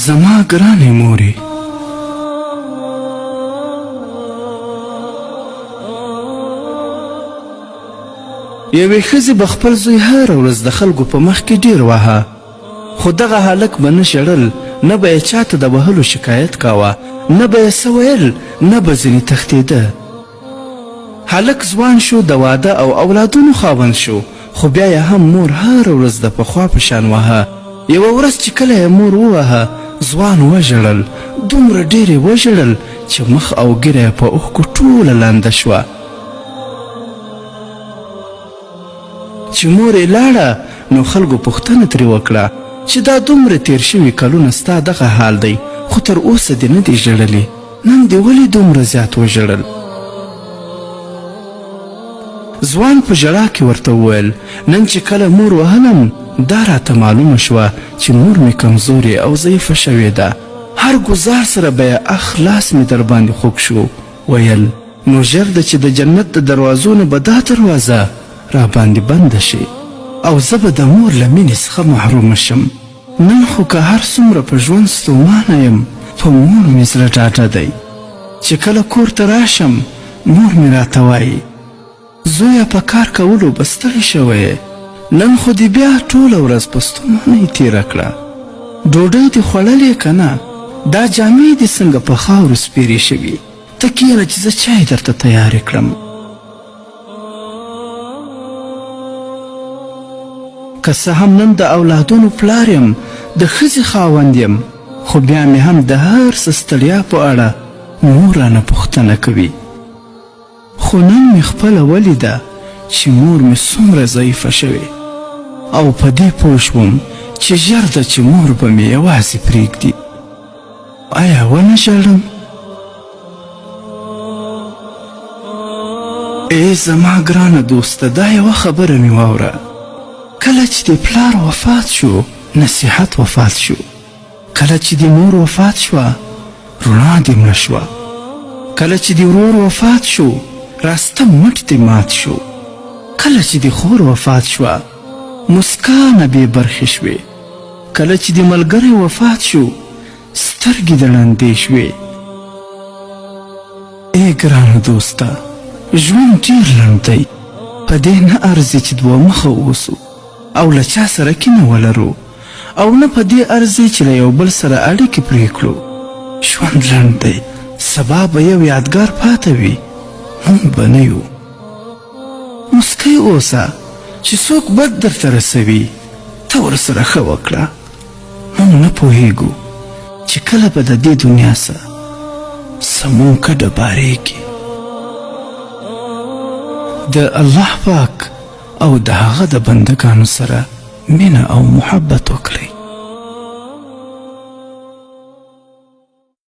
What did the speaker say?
زما ګرانې مورې یوې ښځې به خپل زوی هره ورځ د خلکو په مخ کې ډېر واهه خو دغه هلک به نه ژړل نه به یې چاته د وهلو شکایت کاوه نه به یې څه ویل نه به ځینې تښتېده هلک ځوان شو د واده او اولادونو خاوند شو خو بیا یې هم مور هره ورځ د پخوا په شان وهه یوه ورځ چې کله یې مور ووهه ځوان وژړل دومره ډېر یې وژړل چې مخ او ږیره یې په اوښکو ټوله لانده شوه چې مور یې لاړه نو خلکو پوښتنه ترې وکړه چې دا دومره تیر شوي کلونه ستا دغه حال دی خو تر اوسه دې نه دی ژړلې نن دې ولې دومره زیات وژړل ځوان په ژړا کې ورته وویل نن چې کله مور وهلم دا راته معلومه شوه چې مور مې کمزورې او ضعیفه شوې ده هر ګزار سره به یې اخ لاس مې در باندې خوږ شو ویل نو ژر ده چې د جنت د دروازو نه به دا دروازه را باندې بنده شي او زه به د مور له مینې څخه محرومه شم نن خو که هر څومره په ژوند ستومانه یم په مور مې زړه ډاډه دی چې کله کور ته راشم مور مې راته وایي زویه په کار کولو به ستړی شوی نن خو دې بیا ټوله ورځ په ستومانۍ تېره کړه ډوډۍ دې خوړلې که نه دا جامې دې څنګه په خاورو سپېرې شوي ته کښېنه چې زه چای درته تیارې کړم که څه هم نن د اولادونو پلار یم د ښځې خاوند یم خو بیا مې هم د هر څه ستړیا په اړه مور رانه پوښتنه کوي خو نن مې خپله ولیده چې مور مې څومره ضعیفه شوې او په دې پوه شوم چې ژر ده چې مور به مې یوازې پرېږدي آیا ونه ژړم ای زما ګرانه دوسته دا یوه خبره مې واوره کله چې د پلار وفات شو نصیحت وفات شو کله چې د مور وفات شوه رڼا دې مړه شوه کله چې د ورور وفات شو راسته مټ دې مات شو کله چې د خور وفات شوه مسکا نه بې برخې شوې کله چې د ملګری وفات شو سترګې دې ړندې شوې ای ګرانه دوسته ژوند ډېر لنډ دی په دې نه ارزي چې دوه مخه اوسو او له چا سره کینه ولرو او نه په دې ارزي چې له یو بل سره اړیکې پرې کړو ژوند لنډ دی سبا به یو یادګار پاته وي موږ به نه یو مسکی اوسه چې څوک بد درته رسوي ته ورسره ښه وکړه موږ نه پوهیږو چې کله به د دې دنیا سره سمون کډه بارېږي د الله پاک او د هغه د بندګانو سره مینه او محبت وکړئ